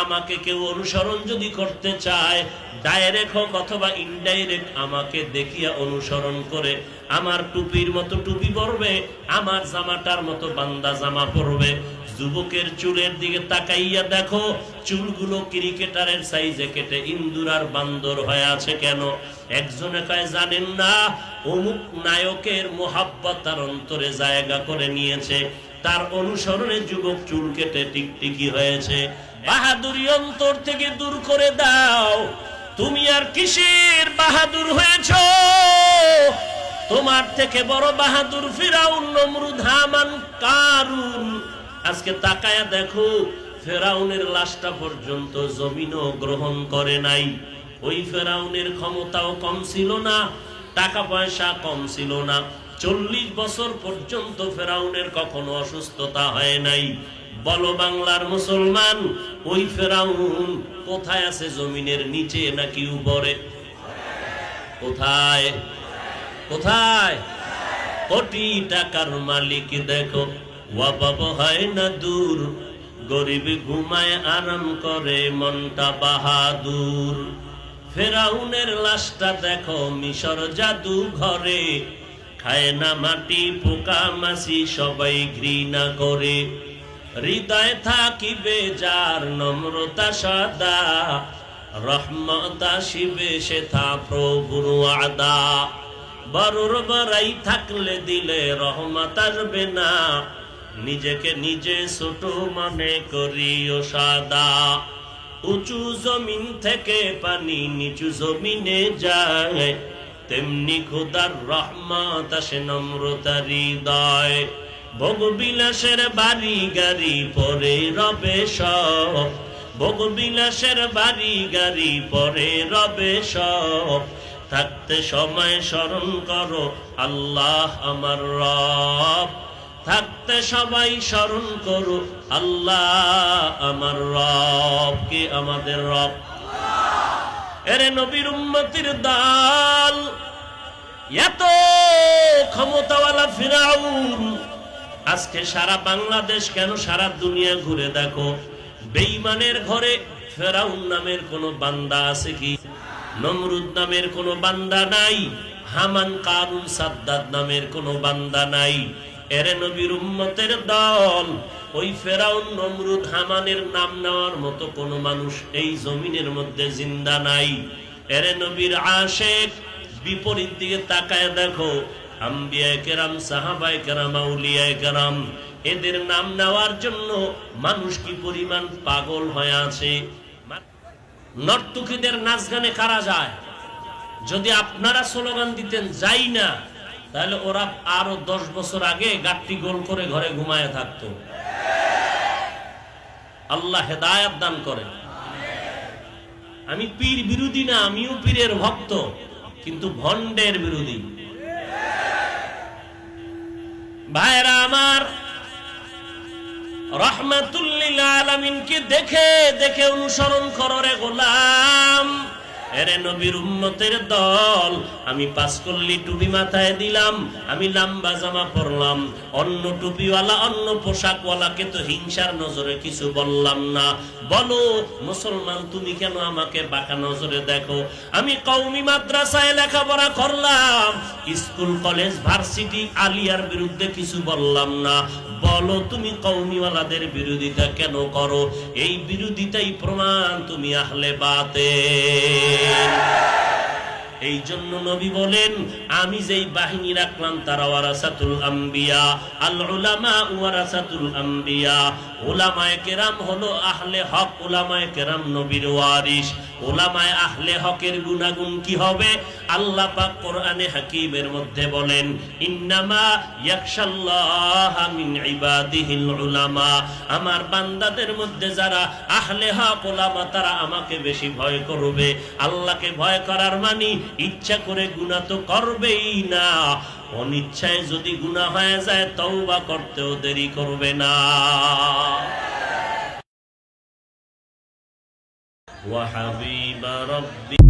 আমাকে কেউ অনুসরণ যদি করতে চায়, ডাইরেক্ট হোক অথবা ইনডাইরেক্ট, আমাকে দেখিয়া অনুসরণ করে আমার টুপির মতো টুপি পরবে, আমার জামাটার মতো বান্দা জামা পরবে। যুবকের চুলের দিকে তাকাইয়া দেখো, চুলগুলো ক্রিকেটারের সাইজে কেটে ইন্দুর আর বান্দর হয়ে আছে কেন? একজনে কয় জানেন না, অমুক নায়কের মোহাব্বত তার অন্তরে জায়গা করে নিয়েছে, তার অনুসরণে যুবক চুল কেটে টিকটিকি হয়েছে। বাহাদুরি অন্তর থেকে দূর করে দাও। তুমি আর কিসের বাহাদুর হয়েছো? তোমার থেকে বড় বাহাদুর ফিরাউন, নমরুদ, হামান, কারুন। আজকে তাকায়া দেখো, ফেরাউনের লাশটা পর্যন্ত জমিনও গ্রহণ করে নাই। ওই ফেরাউনের ক্ষমতাও কম ছিল না, টাকা পয়সা কম ছিল না। 40 বছর পর্যন্ত ফেরাউনের কখনো অসুস্থতা হয় নাই। বলো বাংলার মুসলমান, ওই ফেরাউন কোথায় আছে? জমিনের নিচে নাকি উপরে? কোথায়? কোথায়? কোটি টাকার মালিক দেখো, ওয়াবাব হয় না দূর, গরিব ঘুমায় আরাম করে মনটা বাহাদুর। ফেরাউনের লাশটা দেখো মিশর জাদু ঘরে, খায় না মাটি পোকা মাছি সবাই ঘৃণা করে। হৃদয় থাকিবে যার নম্রতা সদা, রহমত আসিবে সেথা প্রভুর ওয়াদা। বড়র বড়াই থাকলে দিলে রহমত আসবে না, নিজেকে নিজে ছোট মনে করিও সাদা। উঁচু জমিন থেকে পানি নিচু জমিনে যায়, তেমনি খোদার রহমত আসে নম্রতার হৃদয়। ভোগবিলাসের বাড়ি গাড়ি পরে রবে সব, ভোগবিলাসের বাড়ি গাড়ি পরে রবে সব। থাকতে সময় স্মরণ করো আল্লাহ আমার রব, থাকতে সবাই স্মরণ করো আল্লাহ আমার রব। কে আমাদের রব? এরে নবীর উম্মতির দল, এত ক্ষমতাওয়ালা ফিরাউন আজকে সারা বাংলাদেশ কেন সারা দুনিয়া ঘুরে দেখো, বেঈমানের ঘরে ফেরাউন নামের কোন বান্দা আছে কি? নমরুদ নামের কোন বান্দা নাই, হামান, কারুন, সাদ্দাত নামের কোন বান্দা নাই। এরে নবীর উম্মতের দল, ওই ফেরাউন, নমরুদ, হামানের নাম নেওয়ার মতো কোন মানুষ এই জমিনের মধ্যে জিন্দা নাই। এরে নবীর আশেক, বিপরীত দিকে তাকায় দেখো, আম্বিয়ায়ে কেরাম, সাহাবায়ে কেরাম, আউলিয়ায়ে কেরাম, এদের নাম নেওয়ার জন্য মানুষ কি পরিমাণ পাগল হয়ে আছে। নর্তকীদের নাচ গানে কারা যায়? যদি আপনারা স্লোগান দিতেন যাই না, তাহলে ওরা আরো 10 বছর আগে গাট্টি গোল করে ঘরে ঘুমায় থাকতো। আল্লাহ হেদায়েত দান করেন। আমি পীর বিরোধী না, আমিও পীরের ভক্ত, কিন্তু ভণ্ডের বিরোধী। ভাইরা আমার, রহমাতুল লিল আলামিনকে দেখে দেখে অনুসরণ করো রে গোলাম। এরে নবীর উম্মতের দল, আমি 5 কল্লি টুপি মাথায় দিলাম, আমি লম্বা জামা পরলাম, অন্য টুপিওয়ালা অন্য পোশাকওয়ালাকে তো হিংসার নজরে কিছু বললাম না। বলো মুসলমান, তুমি কেন আমাকে বাঁকা নজরে দেখো? আমি কওমি মাদ্রাসায় লেখাপড়া করলাম, স্কুল কলেজ ভার্সিটি আলিয়ার বিরুদ্ধে কিছু বললাম না। বলো তুমি কওমিওয়ালাদের বিরোধিতা কেন করো? এই বিরোধিতাই প্রমাণ তুমি আহলে বাতিল। এই জন্য নবী বলেন, আমি যেই বাহিনী রাখলাম তারা ওয়ারাসাতুল আম্বিয়া, আল উলামা ওয়ারাসাতুল আম্বিয়া। উলামায়ে কেরাম হলো আহলে হক, উলামায়ে কেরাম নবীর ওয়ারিস। উলামায়ে আহলে হকের গুনাগুণ কি হবে? আল্লাহ পাক কোরআনে হাকিমের মধ্যে বলেন, ইন্নামা ইয়াখশাল্লাহা মিন ইবাদিহিল উলামা। আমার বান্দাদের মধ্যে যারা আহলে হক উলামা, তারা আমাকে বেশি ভয় করবে। আল্লাহকে ভয় করার মানে ইচ্ছা করে গুনাহ তো করবেই না, অনিচ্ছায় যদি গুনাহ হয়ে যায় তওবা করতেও দেরি করবে না। ওয়া হাবিবা রাব্বি